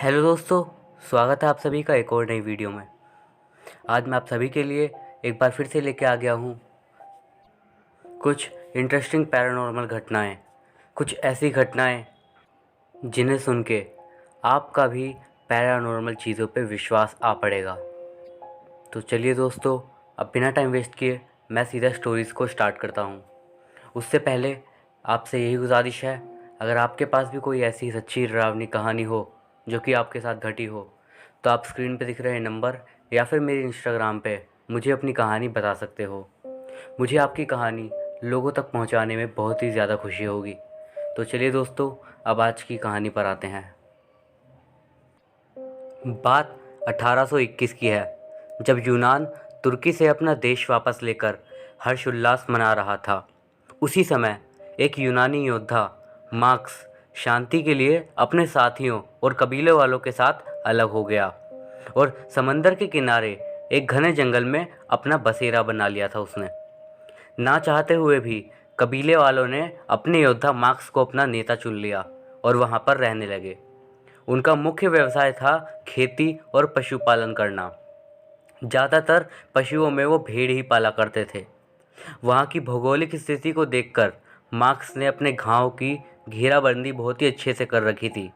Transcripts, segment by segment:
Hello दोस्तों, स्वागत है आप सभी का एक और नई वीडियो में। आज मैं आप सभी के लिए एक बार फिर से लेके आ गया हूँ कुछ इंटरेस्टिंग पैरानॉर्मल घटनाएं, कुछ ऐसी घटनाएं जिन्हें सुन के आपका भी पैरानॉर्मल चीज़ों पे विश्वास आ पड़ेगा। तो चलिए दोस्तों, अब बिना टाइम वेस्ट किए मैं सीधा स्टोरीज़ को स्टार्ट करता हूँ। उससे पहले आपसे यही गुजारिश है, अगर आपके पास भी कोई ऐसी सच्ची डरावनी कहानी हो जो कि आपके साथ घटी हो, तो आप स्क्रीन पे दिख रहे नंबर या फिर मेरे इंस्टाग्राम पे मुझे अपनी कहानी बता सकते हो। मुझे आपकी कहानी लोगों तक पहुंचाने में बहुत ही ज़्यादा खुशी होगी। तो चलिए दोस्तों, अब आज की कहानी पर आते हैं। बात 1821 की है, जब यूनान तुर्की से अपना देश वापस लेकर हर्षोल्लास मना रहा था। उसी समय एक यूनानी योद्धा मार्क्स शांति के लिए अपने साथियों और कबीले वालों के साथ अलग हो गया और समंदर के किनारे एक घने जंगल में अपना बसेरा बना लिया था उसने। ना चाहते हुए भी कबीले वालों ने अपने योद्धा मार्क्स को अपना नेता चुन लिया और वहाँ पर रहने लगे। उनका मुख्य व्यवसाय था खेती और पशुपालन करना। ज़्यादातर पशुओं में वो भेड़ ही पाला करते थे। वहाँ की भौगोलिक स्थिति को देखकर मार्क्स ने अपने गांव की घेराबंदी बहुत ही अच्छे से कर रखी थी।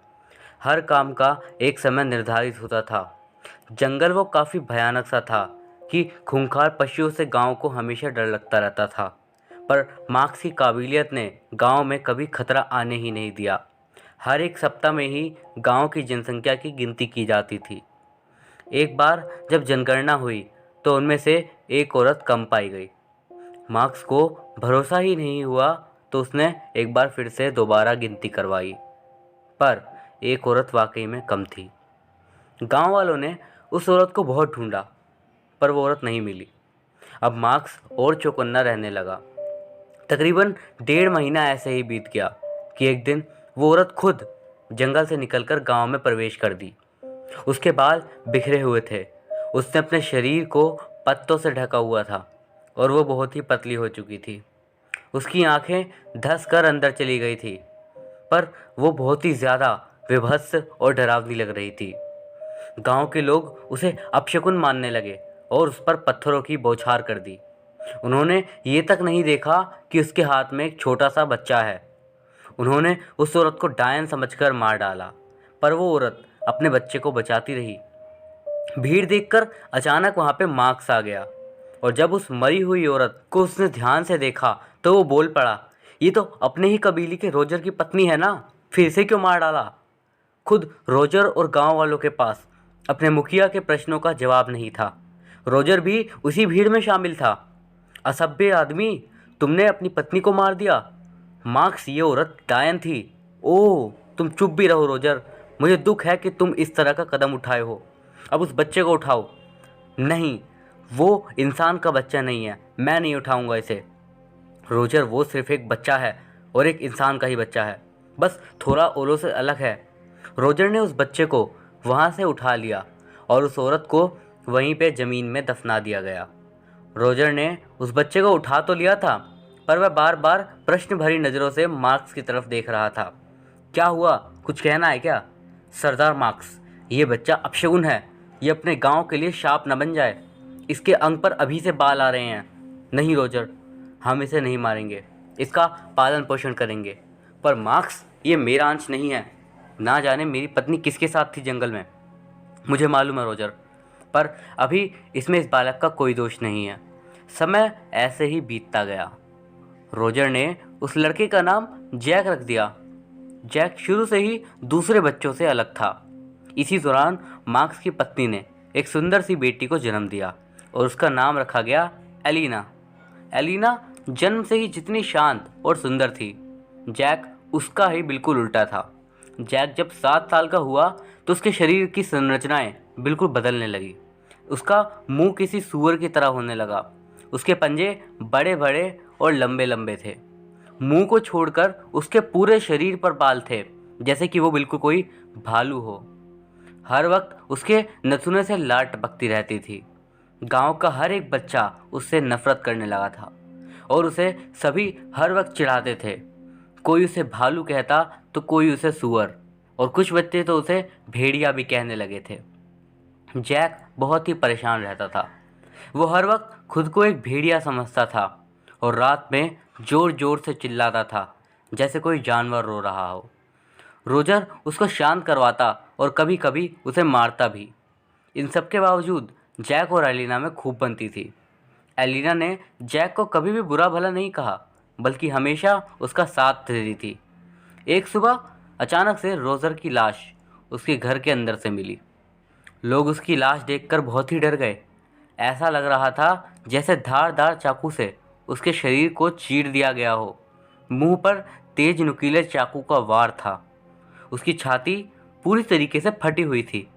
हर काम का एक समय निर्धारित होता था। जंगल वो काफ़ी भयानक सा था कि खूंखार पशुओं से गांव को हमेशा डर लगता रहता था, पर मार्क्स की काबिलियत ने गांव में कभी खतरा आने ही नहीं दिया। हर एक सप्ताह में ही गांव की जनसंख्या की गिनती की जाती थी। एक बार जब जनगणना हुई तो उनमें से एक औरत कम पाई गई। मार्क्स को भरोसा ही नहीं हुआ तो उसने एक बार फिर से दोबारा गिनती करवाई, पर एक औरत वाकई में कम थी। गांव वालों ने उस औरत को बहुत ढूंढा, पर वो औरत नहीं मिली। अब मार्क्स और चौकन्ना रहने लगा। तकरीबन 1.5 महीना ऐसे ही बीत गया कि एक दिन वो औरत खुद जंगल से निकलकर गांव में प्रवेश कर दी। उसके बाल बिखरे हुए थे, उसने अपने शरीर को पत्तों से ढका हुआ था और वो बहुत ही पतली हो चुकी थी। उसकी आंखें धंस कर अंदर चली गई थी, पर वो बहुत ही ज़्यादा विभत्स और डरावनी लग रही थी। गांव के लोग उसे अपशकुन मानने लगे और उस पर पत्थरों की बौछार कर दी। उन्होंने ये तक नहीं देखा कि उसके हाथ में एक छोटा सा बच्चा है। उन्होंने उस औरत को डायन समझकर मार डाला, पर वो औरत अपने बच्चे को बचाती रही। भीड़ देखकर अचानक वहाँ पे मार्क्स आ गया और जब उस मरी हुई औरत को उसने ध्यान से देखा तो वो बोल पड़ा, ये तो अपने ही कबीले के रोजर की पत्नी है ना, फिर इसे क्यों मार डाला। खुद रोजर और गांव वालों के पास अपने मुखिया के प्रश्नों का जवाब नहीं था। रोजर भी उसी भीड़ में शामिल था। असभ्य आदमी, तुमने अपनी पत्नी को मार दिया। मार्क्स, ये औरत डायन थी। ओह, तुम चुप भी रहो रोजर, मुझे दुख है कि तुम इस तरह का कदम उठाए हो। अब उस बच्चे को उठाओ। नहीं, वो इंसान का बच्चा नहीं है, मैं नहीं उठाऊंगा इसे। रोजर, वो सिर्फ एक बच्चा है और एक इंसान का ही बच्चा है, बस थोड़ा ओलों से अलग है। रोजर ने उस बच्चे को वहाँ से उठा लिया और उस औरत को वहीं पे ज़मीन में दफना दिया गया। रोजर ने उस बच्चे को उठा तो लिया था, पर वह बार बार प्रश्न भरी नज़रों से मार्क्स की तरफ देख रहा था। क्या हुआ, कुछ कहना है क्या? सरदार मार्क्स, ये बच्चा अपशगुन है, ये अपने गांव के लिए शाप न बन जाए। इसके अंग पर अभी से बाल आ रहे हैं। नहीं रोजर, हम इसे नहीं मारेंगे, इसका पालन पोषण करेंगे। पर मार्क्स, ये मेरा अंश नहीं है। ना जाने मेरी पत्नी किसके साथ थी जंगल में, मुझे मालूम है रोजर, पर अभी इसमें इस बालक का कोई दोष नहीं है। समय ऐसे ही बीतता गया। रोजर ने उस लड़के का नाम जैक रख दिया। जैक शुरू से ही दूसरे बच्चों से अलग था। इसी दौरान मार्क्स की पत्नी ने एक सुंदर सी बेटी को जन्म दिया और उसका नाम रखा गया एलिना। एलिना जन्म से ही जितनी शांत और सुंदर थी, जैक उसका ही बिल्कुल उल्टा था। जैक जब 7 साल का हुआ तो उसके शरीर की संरचनाएं बिल्कुल बदलने लगी। उसका मुंह किसी सूअर की तरह होने लगा। उसके पंजे बड़े बड़े और लंबे लंबे थे। मुंह को छोड़कर उसके पूरे शरीर पर बाल थे, जैसे कि वो बिल्कुल कोई भालू हो। हर वक्त उसके नथुने से लार टपकती रहती थी। गांव का हर एक बच्चा उससे नफरत करने लगा था और उसे सभी हर वक्त चिढ़ाते थे। कोई उसे भालू कहता तो कोई उसे सूअर। और कुछ बच्चे तो उसे भेड़िया भी कहने लगे थे। जैक बहुत ही परेशान रहता था। वो हर वक्त खुद को एक भेड़िया समझता था और रात में ज़ोर ज़ोर से चिल्लाता था जैसे कोई जानवर रो रहा हो। रोजर उसको शांत करवाता और कभी कभी उसे मारता भी। इन सब के बावजूद जैक और एलिना में खूब बनती थी। एलिना ने जैक को कभी भी बुरा भला नहीं कहा, बल्कि हमेशा उसका साथ देती थी। एक सुबह अचानक से रोजर की लाश उसके घर के अंदर से मिली। लोग उसकी लाश देखकर बहुत ही डर गए। ऐसा लग रहा था जैसे धारदार चाकू से उसके शरीर को चीर दिया गया हो। मुंह पर तेज नुकीले चाकू का वार था। उसकी छाती पूरी तरीके से फटी हुई थी।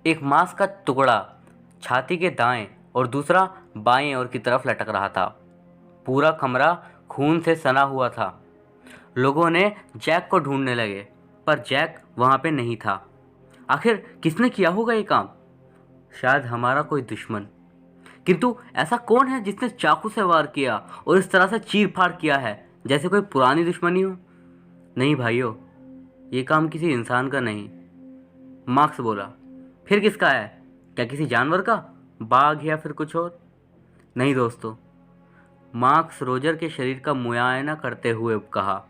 एक मांस का टुकड़ा छाती के दाएं और दूसरा बाएं ओर की तरफ लटक रहा था। पूरा कमरा खून से सना हुआ था। लोगों ने जैक को ढूंढने लगे, पर जैक वहां पे नहीं था। आखिर किसने किया होगा ये काम? शायद हमारा कोई दुश्मन। किंतु ऐसा कौन है जिसने चाकू से वार किया और इस तरह से चीर फाड़ किया है जैसे कोई पुरानी दुश्मनी हो? नहीं भाइयों, ये काम किसी इंसान का नहीं। मार्क्स बोला। फिर किसका है? क्या किसी जानवर का? बाघ या फिर कुछ और? नहीं दोस्तों, मार्क्स रोजर के शरीर का मुआयना करते हुए कहा,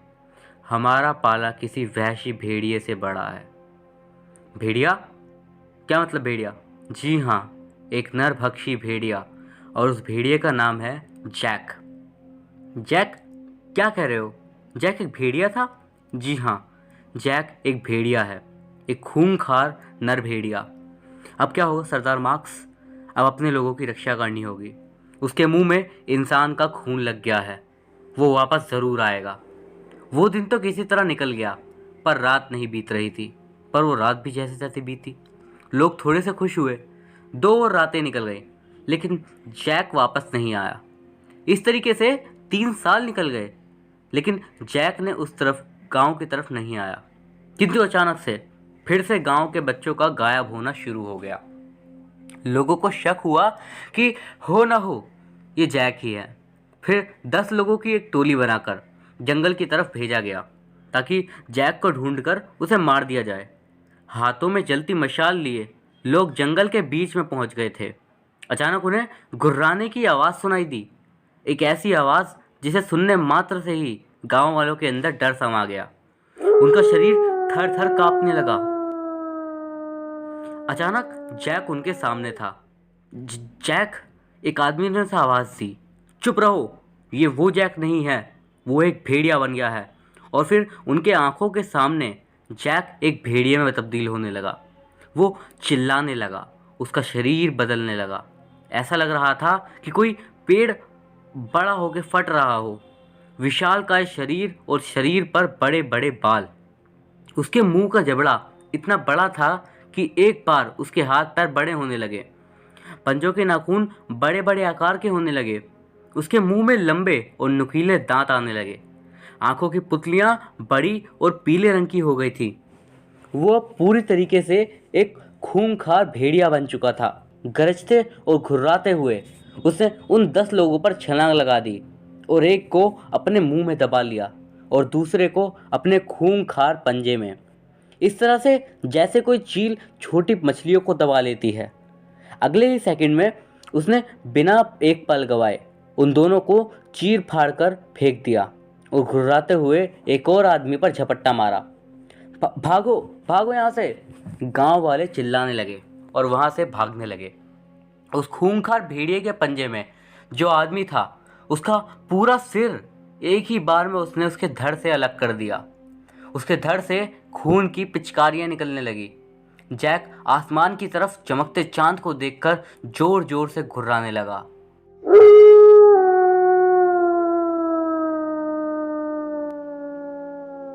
हमारा पाला किसी वहशी भेड़िए से बड़ा है। भेड़िया? क्या मतलब भेड़िया? जी हाँ, एक नरभक्षी भेड़िया, और उस भेड़िए का नाम है जैक। जैक? क्या कह रहे हो? जैक एक भेड़िया था? जी हाँ, जैक एक भेड़िया है, एक खूंखार नर भेड़िया। अब क्या होगा सरदार मार्क्स? अब अपने लोगों की रक्षा करनी होगी। उसके मुंह में इंसान का खून लग गया है। वो वापस ज़रूर आएगा। वो दिन तो किसी तरह निकल गया, पर रात नहीं बीत रही थी। पर वो रात भी जैसे तैसे बीती। लोग थोड़े से खुश हुए। 2 और रातें निकल गई, लेकिन जैक वापस नहीं आया। इस तरीके से 3 साल निकल गए, लेकिन जैक ने उस तरफ गांव की तरफ नहीं आया। किंतु अचानक से फिर से गांव के बच्चों का गायब होना शुरू हो गया। लोगों को शक हुआ कि हो ना हो ये जैक ही है। फिर 10 लोगों की एक टोली बनाकर जंगल की तरफ भेजा गया ताकि जैक को ढूंढकर उसे मार दिया जाए। हाथों में जलती मशाल लिए लोग जंगल के बीच में पहुंच गए थे। अचानक उन्हें गुर्राने की आवाज़ सुनाई दी। एक ऐसी आवाज़ जिसे सुनने मात्र से ही गांव वालों के अंदर डर समा गया। उनका शरीर थर थर कांपने लगा। अचानक जैक उनके सामने था। जैक, एक आदमी ने सा आवाज़ दी। चुप रहो, ये वो जैक नहीं है, वो एक भेड़िया बन गया है। और फिर उनके आंखों के सामने जैक एक भेड़िए में तब्दील होने लगा। वो चिल्लाने लगा, उसका शरीर बदलने लगा। ऐसा लग रहा था कि कोई पेड़ बड़ा होकर फट रहा हो। विशालकाय शरीर और शरीर पर बड़े बड़े बाल। उसके मुंह का जबड़ा इतना बड़ा था कि एक बार उसके हाथ पैर बड़े होने लगे। पंजों के नाखून बड़े बड़े आकार के होने लगे। उसके मुंह में लंबे और नुकीले दांत आने लगे। आंखों की पुतलियां बड़ी और पीले रंग की हो गई थी। वो पूरी तरीके से एक खूंखार भेड़िया बन चुका था। गरजते और घुर्राते हुए उसने उन 10 लोगों पर छलांग लगा दी और एक को अपने मुंह में दबा लिया और दूसरे को अपने खूंखार पंजे में। इस तरह से जैसे कोई चील छोटी मछलियों को दबा लेती है। अगले ही सेकंड में उसने बिना एक पल गवाए उन दोनों को चीर फाड़ कर फेंक दिया और घुर्राते हुए एक और आदमी पर झपट्टा मारा। भागो भागो यहाँ से! गांव वाले चिल्लाने लगे और वहां से भागने लगे। उस खूंखार भेड़िए के पंजे में जो आदमी था, उसका पूरा सिर एक ही बार में उसने उसके धड़ से अलग कर दिया। उसके धड़ से खून की पिचकारियां निकलने लगी। जैक आसमान की तरफ चमकते चांद को देखकर जोर जोर से घुर्राने लगा।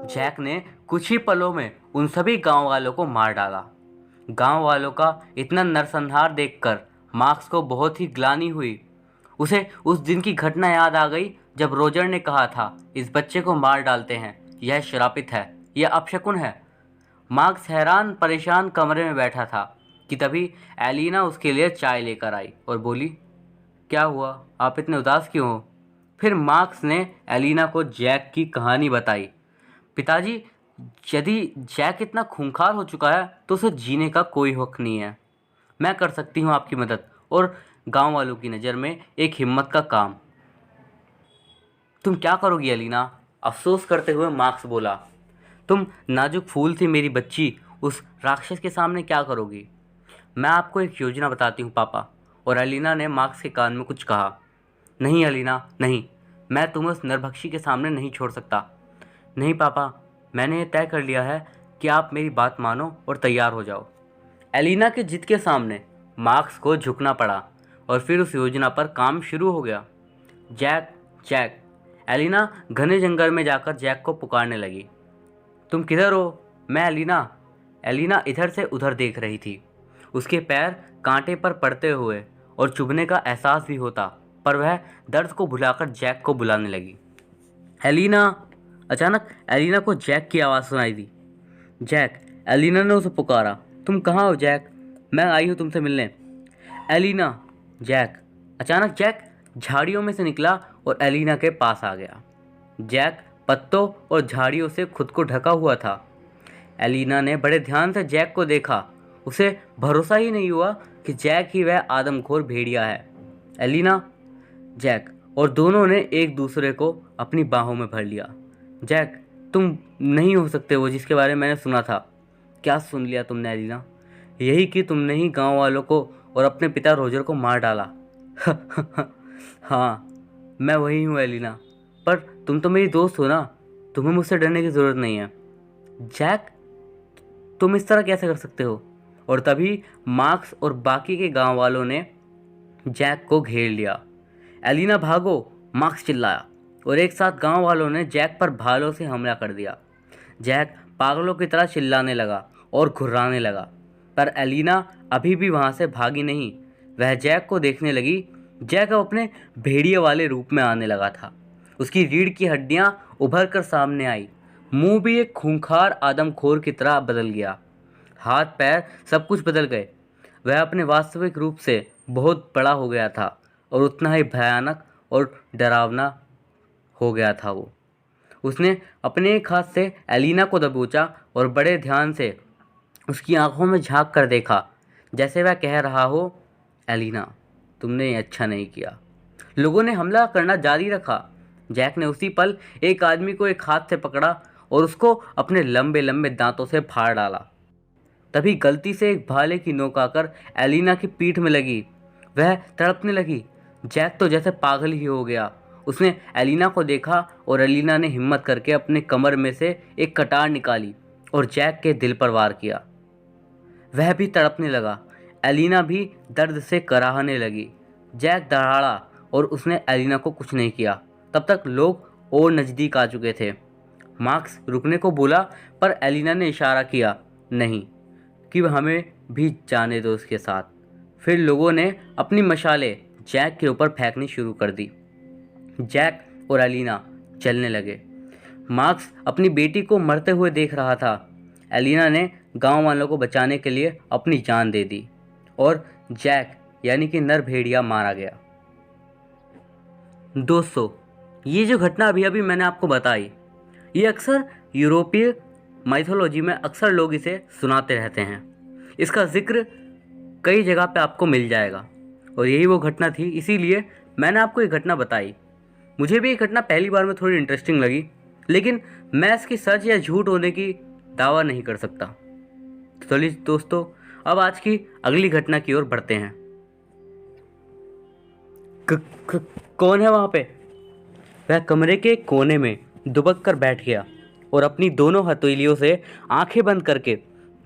जैक ने कुछ ही पलों में उन सभी गांव वालों को मार डाला। गांव वालों का इतना नरसंहार देखकर मार्क्स को बहुत ही ग्लानि हुई। उसे उस दिन की घटना याद आ गई जब रोजर ने कहा था, इस बच्चे को मार डालते हैं, यह श्रापित है, यह अपशकुन है। मार्क्स हैरान परेशान कमरे में बैठा था कि तभी एलिना उसके लिए चाय लेकर आई और बोली, क्या हुआ, आप इतने उदास क्यों हो? फिर मार्क्स ने एलिना को जैक की कहानी बताई। पिताजी, यदि जैक इतना खूंखार हो चुका है तो उसे जीने का कोई हक नहीं है। मैं कर सकती हूँ आपकी मदद और गांव वालों की नज़र में एक हिम्मत का काम। तुम क्या करोगी एलिना? अफसोस करते हुए मार्क्स बोला। तुम नाजुक फूल थी मेरी बच्ची, उस राक्षस के सामने क्या करोगी? मैं आपको एक योजना बताती हूँ पापा। और एलिना ने मार्क्स के कान में कुछ कहा। नहीं एलिना, नहीं, मैं तुम्हें उस नरभक्षी के सामने नहीं छोड़ सकता। नहीं पापा, मैंने ये तय कर लिया है कि आप मेरी बात मानो और तैयार हो जाओ। एलिना की जिद के सामने मार्क्स को झुकना पड़ा और फिर उस योजना पर काम शुरू हो गया। Jack, Jack. एलिना घने जंगल में जाकर जैक को पुकारने लगी। तुम किधर हो? मैं एलिना। एलिना इधर से उधर देख रही थी। उसके पैर कांटे पर पड़ते हुए और चुभने का एहसास भी होता, पर वह दर्द को भुलाकर जैक को बुलाने लगी। एलिना। अचानक एलिना को जैक की आवाज़ सुनाई दी। जैक। एलिना ने उसे पुकारा। तुम कहाँ हो जैक? मैं आई हूँ तुमसे मिलने। एलिना। जैक। अचानक जैक झाड़ियों में से निकला और एलिना के पास आ गया। जैक पत्तों और झाड़ियों से खुद को ढका हुआ था। एलिना ने बड़े ध्यान से जैक को देखा। उसे भरोसा ही नहीं हुआ कि जैक ही वह आदमखोर भेड़िया है। एलिना, जैक, और दोनों ने एक दूसरे को अपनी बाहों में भर लिया। जैक, तुम नहीं हो सकते वो जिसके बारे में मैंने सुना था। क्या सुन लिया तुमने एलिना? यही कि तुमने ही गांव वालों को और अपने पिता रोजर को मार डाला। हाँ, मैं वही हूँ एलिना, पर तुम तो मेरी दोस्त हो ना, तुम्हें मुझसे डरने की ज़रूरत नहीं है। जैक, तुम इस तरह कैसे कर सकते हो? और तभी मार्क्स और बाकी के गांव वालों ने जैक को घेर लिया। एलिना भागो! मार्क्स चिल्लाया और एक साथ गांव वालों ने जैक पर भालों से हमला कर दिया। जैक पागलों की तरह चिल्लाने लगा और घुर्राने लगा, पर एलिना अभी भी वहां से भागी नहीं। वह जैक को देखने लगी। जैक अब अपने भेड़िए वाले रूप में आने लगा था। उसकी रीढ़ की हड्डियां उभर कर सामने आई। मुंह भी एक खूंखार आदमखोर की तरह बदल गया। हाथ पैर सब कुछ बदल गए। वह अपने वास्तविक रूप से बहुत बड़ा हो गया था और उतना ही भयानक और डरावना हो गया था वो। उसने अपने एक हाथ से एलिना को दबोचा और बड़े ध्यान से उसकी आंखों में झांक कर देखा, जैसे वह कह रहा हो, एलिना, तुमने ये अच्छा नहीं किया। लोगों ने हमला करना जारी रखा। जैक ने उसी पल एक आदमी को एक हाथ से पकड़ा और उसको अपने लंबे लंबे दांतों से फाड़ डाला। तभी गलती से एक भाले की नोक आकर एलिना की पीठ में लगी। वह तड़पने लगी। जैक तो जैसे पागल ही हो गया। उसने एलिना को देखा और एलिना ने हिम्मत करके अपने कमर में से एक कटार निकाली और जैक के दिल पर वार किया। वह भी तड़पने लगा। एलिना भी दर्द से कराहने लगी। जैक दहाड़ा और उसने एलिना को कुछ नहीं किया। तब तक लोग और नज़दीक आ चुके थे। मार्क्स रुकने को बोला, पर एलिना ने इशारा किया नहीं, कि वह हमें भी जाने दो उसके साथ। फिर लोगों ने अपनी मशालें जैक के ऊपर फेंकनी शुरू कर दी। जैक और एलिना चलने लगे। मार्क्स अपनी बेटी को मरते हुए देख रहा था। एलिना ने गांव वालों को बचाने के लिए अपनी जान दे दी और जैक यानी कि नर भेड़िया मारा गया। दोस्तों, ये जो घटना अभी अभी मैंने आपको बताई, ये अक्सर यूरोपीय माइथोलॉजी में अक्सर लोग इसे सुनाते रहते हैं। इसका जिक्र कई जगह पे आपको मिल जाएगा और यही वो घटना थी, इसीलिए मैंने आपको ये घटना बताई। मुझे भी ये घटना पहली बार में थोड़ी इंटरेस्टिंग लगी, लेकिन मैं इसकी सच या झूठ होने की दावा नहीं कर सकता। तो चलिए दोस्तों, अब आज की अगली घटना की ओर बढ़ते हैं। कौन है वहाँ पे? वह कमरे के कोने में दुबक कर बैठ गया और अपनी दोनों हथेलियों से आंखें बंद करके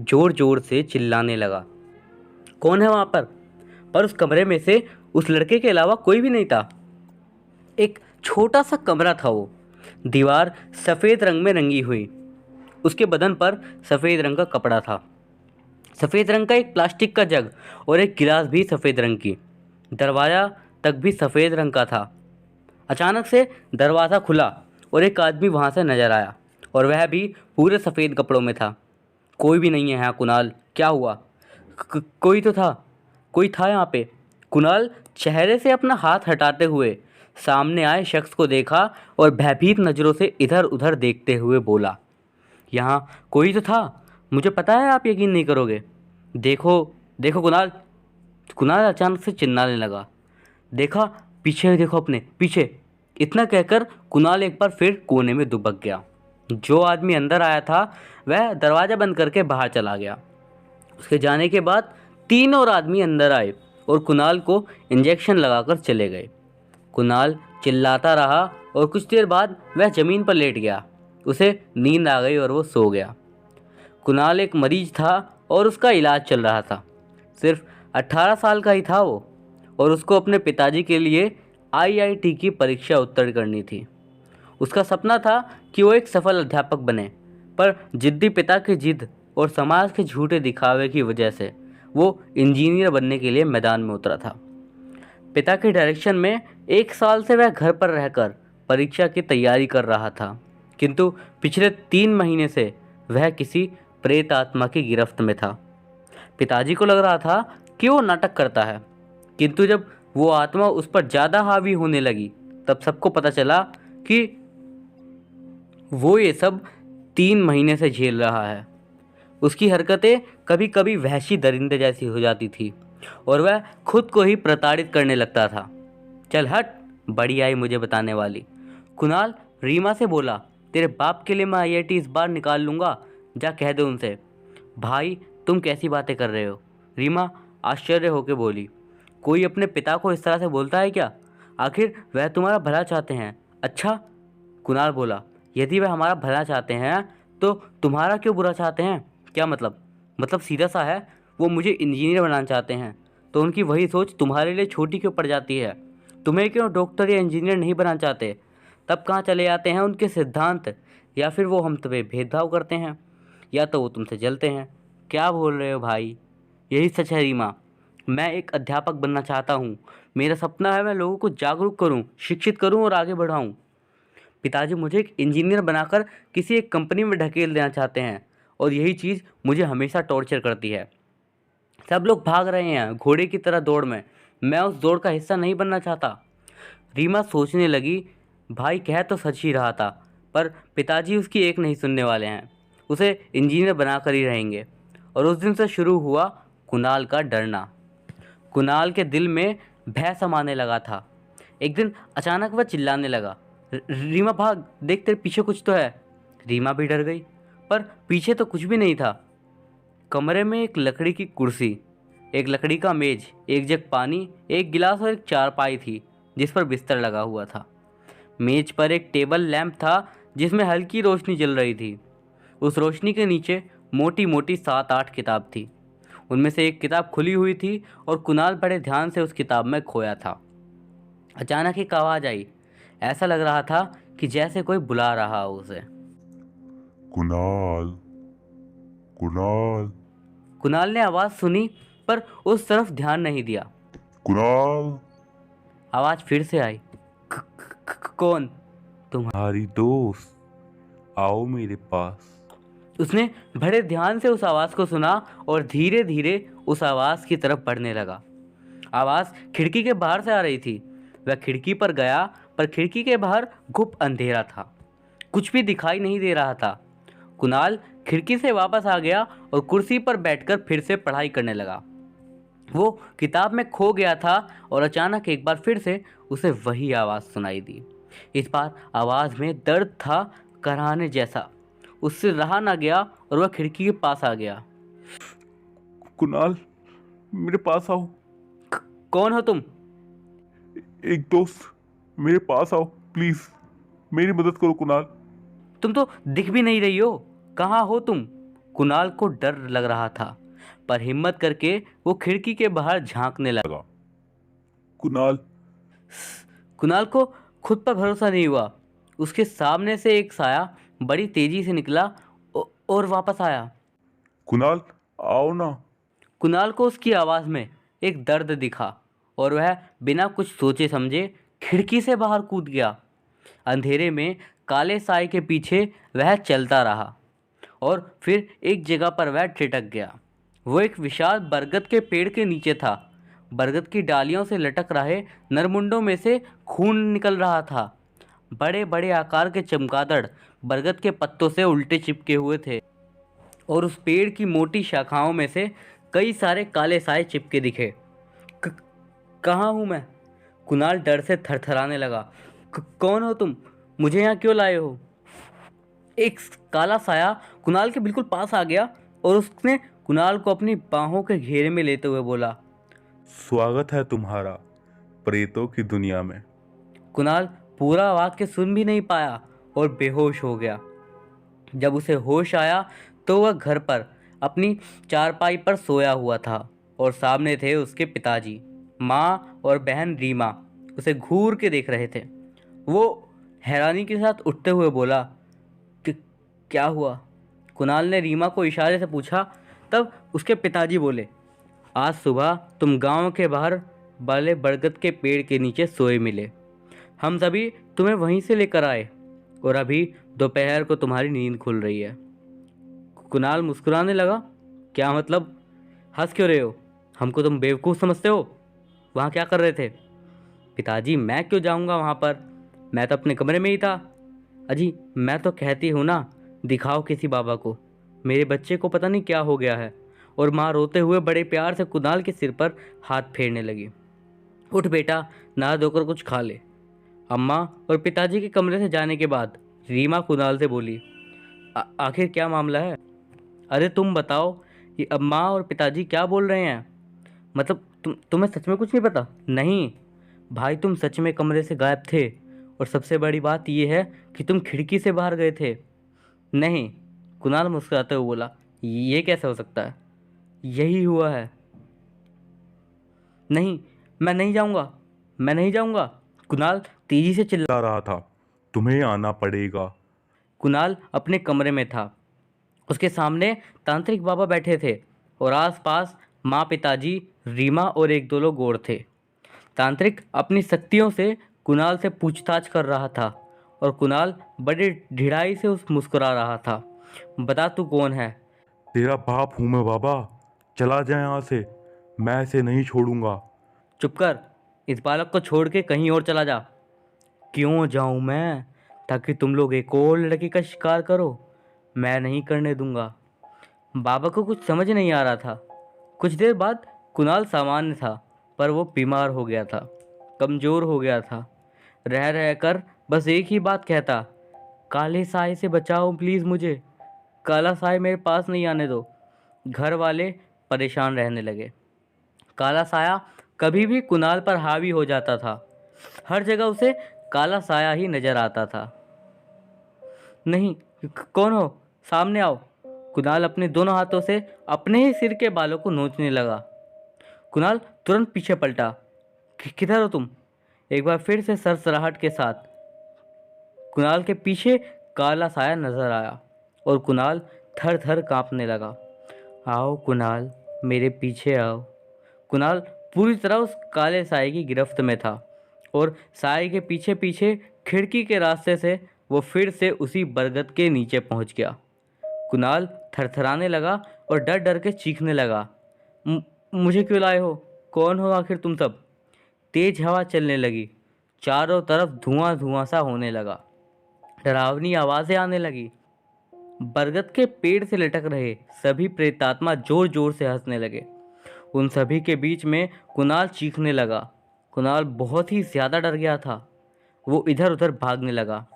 जोर जोर से चिल्लाने लगा। कौन है वहाँ पर? पर उस कमरे में से उस लड़के के अलावा कोई भी नहीं था। एक छोटा सा कमरा था वो। दीवार सफ़ेद रंग में रंगी हुई। उसके बदन पर सफ़ेद रंग का कपड़ा था। सफ़ेद रंग का एक प्लास्टिक का जग और एक गिलास भी सफ़ेद रंग की। दरवाज़ा तक भी सफ़ेद रंग का था। अचानक से दरवाज़ा खुला और एक आदमी वहाँ से नजर आया और वह भी पूरे सफ़ेद कपड़ों में था। कोई भी नहीं है यहाँ कुणाल, क्या हुआ? कोई तो था, कोई था यहाँ पे। कुणाल चेहरे से अपना हाथ हटाते हुए सामने आए शख्स को देखा और भयभीत नज़रों से इधर उधर देखते हुए बोला, यहाँ कोई तो था, मुझे पता है आप यकीन नहीं करोगे। देखो देखो कुणाल। कुणाल अचानक से चिल्लाने लगा। देखा, पीछे देखो, अपने पीछे। इतना कहकर कुणाल एक बार फिर कोने में दुबक गया। जो आदमी अंदर आया था वह दरवाज़ा बंद करके बाहर चला गया। उसके जाने के बाद 3 और आदमी अंदर आए और कुणाल को इंजेक्शन लगाकर चले गए। कुणाल चिल्लाता रहा और कुछ देर बाद वह ज़मीन पर लेट गया। उसे नींद आ गई और वो सो गया। कुणाल एक मरीज था और उसका इलाज चल रहा था। सिर्फ 18 साल का ही था वो, और उसको अपने पिताजी के लिए आईआईटी की परीक्षा उत्तीर्ण करनी थी। उसका सपना था कि वो एक सफल अध्यापक बने, पर जिद्दी पिता की जिद और समाज के झूठे दिखावे की वजह से वो इंजीनियर बनने के लिए मैदान में उतरा था। पिता के डायरेक्शन में 1 साल से वह घर पर रहकर परीक्षा की तैयारी कर रहा था, किंतु पिछले 3 महीने से वह किसी प्रेत आत्मा की गिरफ्त में था। पिताजी को लग रहा था कि वो नाटक करता है, किंतु जब वो आत्मा उस पर ज़्यादा हावी होने लगी तब सबको पता चला कि वो ये सब 3 महीने से झेल रहा है। उसकी हरकतें कभी कभी वहशी दरिंदे जैसी हो जाती थी और वह खुद को ही प्रताड़ित करने लगता था। चल हट, बड़ी आई मुझे बताने वाली। कुणाल रीमा से बोला, तेरे बाप के लिए मैं आईआईटी इस बार निकाल लूँगा, जा कह दे उनसे। भाई तुम कैसी बातें कर रहे हो? रीमा आश्चर्य होकर बोली। कोई अपने पिता को इस तरह से बोलता है क्या? आखिर वह तुम्हारा भला चाहते हैं। अच्छा, कुणाल बोला, यदि वह हमारा भला चाहते हैं तो तुम्हारा क्यों बुरा चाहते हैं? क्या मतलब सीधा सा है, वो मुझे इंजीनियर बनाना चाहते हैं तो उनकी वही सोच तुम्हारे लिए छोटी क्यों पड़ जाती है? तुम्हें क्यों डॉक्टर या इंजीनियर नहीं बनाना चाहते? तब कहाँ चले जाते हैं उनके सिद्धांत? या फिर वो हम तुम्हें भेदभाव करते हैं, या तो वो तुमसे जलते हैं। क्या बोल रहे हो भाई? यही सच है रीमा। मैं एक अध्यापक बनना चाहता हूँ। मेरा सपना है मैं लोगों को जागरूक करूँ, शिक्षित करूँ और आगे बढ़ाऊँ। पिताजी मुझे एक इंजीनियर बनाकर किसी एक कंपनी में ढकेल देना चाहते हैं और यही चीज़ मुझे हमेशा टॉर्चर करती है। सब लोग भाग रहे हैं घोड़े की तरह दौड़ में, मैं उस दौड़ का हिस्सा नहीं बनना चाहता। रीमा सोचने लगी, भाई कह तो सच ही रहा था, पर पिताजी उसकी एक नहीं सुनने वाले हैं। उसे इंजीनियर बनाकर ही रहेंगे। और उस दिन से शुरू हुआ कुणाल का डरना। कुणाल के दिल में भय समाने लगा था। एक दिन अचानक वह चिल्लाने लगा, रीमा भाग, देख तेरे पीछे कुछ तो है। रीमा भी डर गई, पर पीछे तो कुछ भी नहीं था। कमरे में एक लकड़ी की कुर्सी, एक लकड़ी का मेज, एक जग पानी, एक गिलास और एक चारपाई थी जिस पर बिस्तर लगा हुआ था। मेज पर एक टेबल लैंप था जिसमें हल्की रोशनी जल रही थी। उस रोशनी के नीचे मोटी मोटी 7-8 किताब थी। उनमें से एक किताब खुली हुई थी और कुणाल बड़े ध्यान से उस किताब में खोया था। अचानक एक आवाज़ आई। ऐसा लग रहा था कि जैसे कोई बुला रहा हो उसे। कुणाल, कुणाल, कुणाल ने आवाज़ सुनी पर उस तरफ ध्यान नहीं दिया। कुणाल। आवाज़ फिर से आई। कौन? तुम्हारी दोस्त, आओ मेरे पास। उसने बड़े ध्यान से उस आवाज़ को सुना और धीरे धीरे उस आवाज़ की तरफ बढ़ने लगा। आवाज़ खिड़की के बाहर से आ रही थी। वह खिड़की पर गया, पर खिड़की के बाहर घुप अंधेरा था, कुछ भी दिखाई नहीं दे रहा था। कुणाल खिड़की से वापस आ गया और कुर्सी पर बैठकर फिर से पढ़ाई करने लगा। वो किताब में खो गया था और अचानक एक बार फिर से उसे वही आवाज़ सुनाई दी। इस बार आवाज़ में दर्द था, कराहने जैसा। उससे रहा ना गया और वह खिड़की के पास आ गया। कुणाल, मेरे पास आओ। कौन हो तुम? एक दोस्त, मेरे पास आओ प्लीज, मेरी मदद करो कुणाल। तुम तो दिख भी नहीं रही हो, कहाँ हो तुम? कुणाल को डर लग रहा था, पर हिम्मत करके वो खिड़की के बाहर झांकने लगा। कुणाल। कुणाल को खुद पर भरोसा नहीं हुआ। उसके सामने से एक साया बड़ी तेजी से निकला और वापस आया। कुणाल, आओ ना। कुणाल को उसकी आवाज़ में एक दर्द दिखा और वह बिना कुछ सोचे समझे खिड़की से बाहर कूद गया। अंधेरे में काले साए के पीछे वह चलता रहा और फिर एक जगह पर वह ठिठक गया। वो एक विशाल बरगद के पेड़ के नीचे था। बरगद की डालियों से लटक रहे नरमुंडों में से खून निकल रहा था। बड़े बड़े आकार के चमगादड़ बरगद के पत्तों से उल्टे चिपके हुए थे और उस पेड़ की मोटी शाखाओं में से कई सारे काले साए चिपके दिखे। "क- कहाँ हूँ मैं?" कुणाल डर से थरथराने लगा। कौन हो तुम? मुझे यहाँ क्यों लाए हो?" एक काला साया कुणाल के बिल्कुल पास आ गया और उसने कुणाल को अपनी बाहों के घेरे में लेते हुए बोला। स्वागत है तुम्हारा प्रेतों की दुनिया में। कुणाल पूरा वाक्य सुन भी नहीं पाया और बेहोश हो गया। जब उसे होश आया तो वह घर पर अपनी चारपाई पर सोया हुआ था और सामने थे उसके पिताजी, माँ और बहन रीमा उसे घूर के देख रहे थे। वो हैरानी के साथ उठते हुए बोला कि क्या हुआ? कुणाल ने रीमा को इशारे से पूछा। तब उसके पिताजी बोले, आज सुबह तुम गांव के बाहर वाले बरगद के पेड़ के नीचे सोए मिले। हम सभी तुम्हें वहीं से लेकर आए और अभी दोपहर को तुम्हारी नींद खुल रही है। कुणाल मुस्कुराने लगा। क्या मतलब? हंस क्यों रहे हो? हमको तुम बेवकूफ़ समझते हो? वहाँ क्या कर रहे थे? पिताजी, मैं क्यों जाऊँगा वहाँ पर? मैं तो अपने कमरे में ही था। अजी, मैं तो कहती हूँ ना, दिखाओ किसी बाबा को, मेरे बच्चे को पता नहीं क्या हो गया है। और माँ रोते हुए बड़े प्यार से कुणाल के सिर पर हाथ फेरने लगी। उठ बेटा, नहा धोकर कुछ खा ले। अम्मा और पिताजी के कमरे से जाने के बाद रीमा कुणाल से बोली, आखिर क्या मामला है? अरे तुम बताओ, ये अम्मा और पिताजी क्या बोल रहे हैं? मतलब तुम्हें सच में कुछ नहीं पता? नहीं भाई, तुम सच में कमरे से गायब थे और सबसे बड़ी बात यह है कि तुम खिड़की से बाहर गए थे। नहीं, कुणाल मुस्कुराते हुए बोला, ये कैसे हो सकता है? यही हुआ है। नहीं, मैं नहीं जाऊंगा, मैं नहीं जाऊंगा। कुणाल तेजी से चिल्ला। जा रहा था, तुम्हें आना पड़ेगा। कुणाल अपने कमरे में था। उसके सामने तांत्रिक बाबा बैठे थे और आसपास माँ, पिताजी, रीमा और एक दो लोग और थे। तांत्रिक अपनी शक्तियों से कुणाल से पूछताछ कर रहा था और कुणाल बड़ी ढिठाई से उस मुस्कुरा रहा था। बता तू कौन है? तेरा बाप हूं मैं बाबा, चला जाए यहाँ से, मैं इसे नहीं छोड़ूंगा। चुप कर, इस बालक को छोड़ के कहीं और चला जा। क्यों जाऊं मैं? ताकि तुम लोग एक और लड़की का शिकार करो? मैं नहीं करने दूंगा। बाबा को कुछ समझ नहीं आ रहा था। कुछ देर बाद कुणाल सामान्य था, पर वो बीमार हो गया था, कमज़ोर हो गया था। रह रह कर बस एक ही बात कहता, काले साए से बचाओ प्लीज़ मुझे, काला साए मेरे पास नहीं आने दो। घर वाले परेशान रहने लगे। काला साया कभी भी कुणाल पर हावी हो जाता था। हर जगह उसे काला साया ही नजर आता था। नहीं, कौन हो? सामने आओ। कुणाल अपने दोनों हाथों से अपने ही सिर के बालों को नोचने लगा। कुणाल तुरंत पीछे पलटा। किधर हो तुम?" एक बार फिर से सरसराहट के साथ कुणाल के पीछे काला साया नजर आया और कुणाल थर थर कांपने लगा। आओ कुणाल, मेरे पीछे आओ। कुणाल पूरी तरह उस काले साए की गिरफ्त में था और साए के पीछे पीछे खिड़की के रास्ते से वो फिर से उसी बरगद के नीचे पहुंच गया। कुणाल थरथराने लगा और डर डर के चीखने लगा, मुझे क्यों लाए हो? कौन हो आखिर तुम सब?" तेज हवा चलने लगी। चारों तरफ धुआं धुआं सा होने लगा। डरावनी आवाज़ें आने लगी। बरगद के पेड़ से लटक रहे सभी प्रेतात्मा जोर जोर से हंसने लगे। उन सभी के बीच में कुणाल चीखने लगा। कुणाल बहुत ही ज़्यादा डर गया था। वो इधर उधर भागने लगा,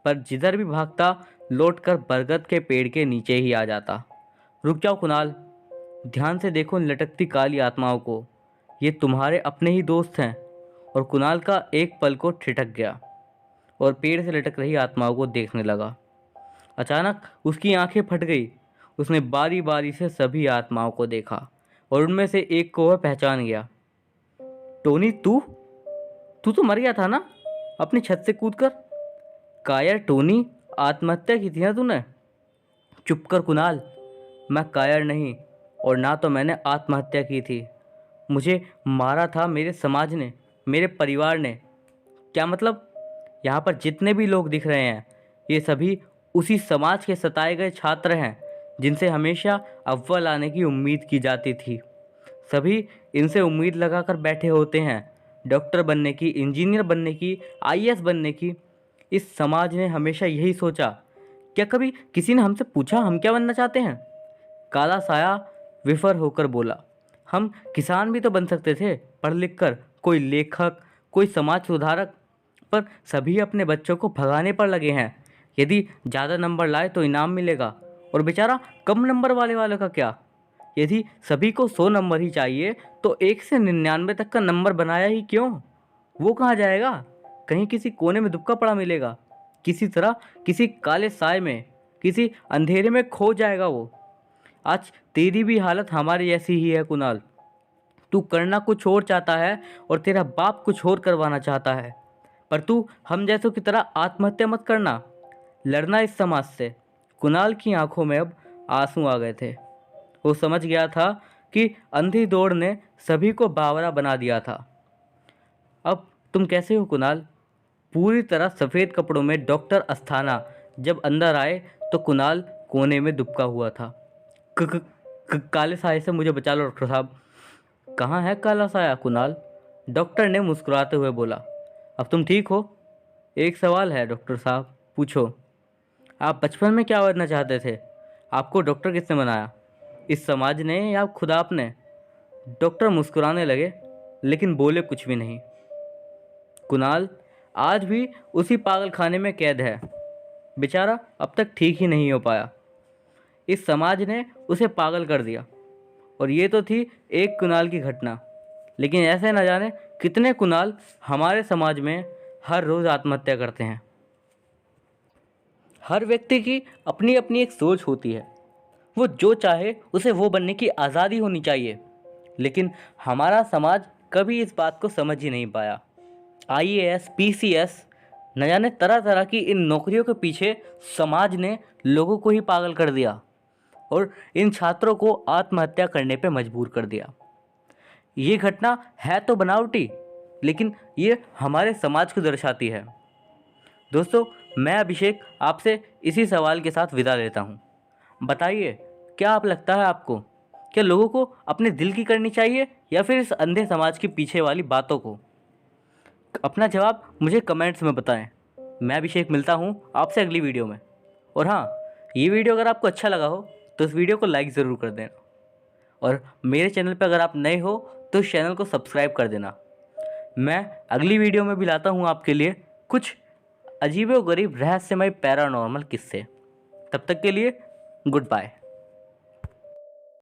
पर जिधर भी भागता लौटकर बरगद के पेड़ के नीचे ही आ जाता। रुक जाओ कुणाल, ध्यान से देखो इन लटकती काली आत्माओं को, ये तुम्हारे अपने ही दोस्त हैं। और कुणाल का एक पल को ठिठक गया और पेड़ से लटक रही आत्माओं को देखने लगा। अचानक उसकी आंखें फट गई। उसने बारी बारी से सभी आत्माओं को देखा और उनमें से एक को वह पहचान गया। टोनी, तू तू तो मर गया था ना अपनी छत से कूदकर? कायर टोनी, आत्महत्या की थी ना तूने? चुप कर कुणाल, मैं कायर नहीं और ना तो मैंने आत्महत्या की थी। मुझे मारा था मेरे समाज ने, मेरे परिवार ने। क्या मतलब? यहाँ पर जितने भी लोग दिख रहे हैं ये सभी उसी समाज के सताए गए छात्र हैं जिनसे हमेशा अव्वल आने की उम्मीद की जाती थी। सभी इनसे उम्मीद लगाकर बैठे होते हैं, डॉक्टर बनने की, इंजीनियर बनने की, आईएएस बनने की। इस समाज ने हमेशा यही सोचा क्या कभी किसी ने हमसे पूछा हम क्या बनना चाहते हैं? काला साया विफर होकर बोला, हम किसान भी तो बन सकते थे पढ़ लिख कर, कोई लेखक, कोई समाज सुधारक। पर सभी अपने बच्चों को भगाने पर लगे हैं। यदि ज़्यादा नंबर लाए तो इनाम मिलेगा, और बेचारा कम नंबर वाले का क्या? यदि सभी को 100 नंबर ही चाहिए तो 1 से 99 तक का नंबर बनाया ही क्यों? वो कहाँ जाएगा? कहीं किसी कोने में दुबका पड़ा मिलेगा, किसी तरह किसी काले साए में, किसी अंधेरे में खो जाएगा वो। आज तेरी भी हालत हमारी जैसी ही है कुणाल। तू करना कुछ और चाहता है और तेरा बाप कुछ और करवाना चाहता है, पर तू हम जैसों की तरह आत्महत्या मत करना, लड़ना इस समाज से। कुणाल की आंखों में अब आंसू आ गए थे। वो समझ गया था कि अंधी दौड़ ने सभी को बावरा बना दिया था। अब तुम कैसे हो कुणाल? पूरी तरह सफ़ेद कपड़ों में डॉक्टर अस्थाना जब अंदर आए तो कुणाल कोने में दुबका हुआ था। काले साये से मुझे बचा लो डॉक्टर साहब। कहाँ है काला साया कुणाल? डॉक्टर ने मुस्कुराते हुए बोला। अब तुम ठीक हो? एक सवाल है डॉक्टर साहब, पूछो। आप बचपन में क्या बनना चाहते थे? आपको डॉक्टर किसने बनाया, इस समाज ने या खुदा आपने? डॉक्टर मुस्कुराने लगे लेकिन बोले कुछ भी नहीं। कुणाल आज भी उसी पागल खाने में कैद है। बेचारा अब तक ठीक ही नहीं हो पाया। इस समाज ने उसे पागल कर दिया। और ये तो थी एक कुणाल की घटना, लेकिन ऐसे न जाने कितने कुणाल हमारे समाज में हर रोज़ आत्महत्या करते हैं। हर व्यक्ति की अपनी अपनी एक सोच होती है। वो जो चाहे उसे वो बनने की आज़ादी होनी चाहिए, लेकिन हमारा समाज कभी इस बात को समझ ही नहीं पाया। IAS, PCS, न जाने तरह तरह की इन नौकरियों के पीछे समाज ने लोगों को ही पागल कर दिया और इन छात्रों को आत्महत्या करने पे मजबूर कर दिया। ये घटना है तो बनावटी, लेकिन ये हमारे समाज को दर्शाती है। दोस्तों, मैं अभिषेक आपसे इसी सवाल के साथ विदा लेता हूँ। बताइए, क्या आप लगता है आपको, क्या लोगों को अपने दिल की करनी चाहिए या फिर इस अंधे समाज के पीछे वाली बातों को? अपना जवाब मुझे कमेंट्स में बताएं। मैं अभिषेक मिलता हूँ आपसे अगली वीडियो में। और हाँ, ये वीडियो अगर आपको अच्छा लगा हो तो इस वीडियो को लाइक ज़रूर कर देना, और मेरे चैनल पर अगर आप नए हो तो इस चैनल को सब्सक्राइब कर देना। मैं अगली वीडियो में भी लाता हूँ आपके लिए कुछ अजीबो गरीब रहस्यमय पैरानॉर्मल किस्से। तब तक के लिए गुड बाय।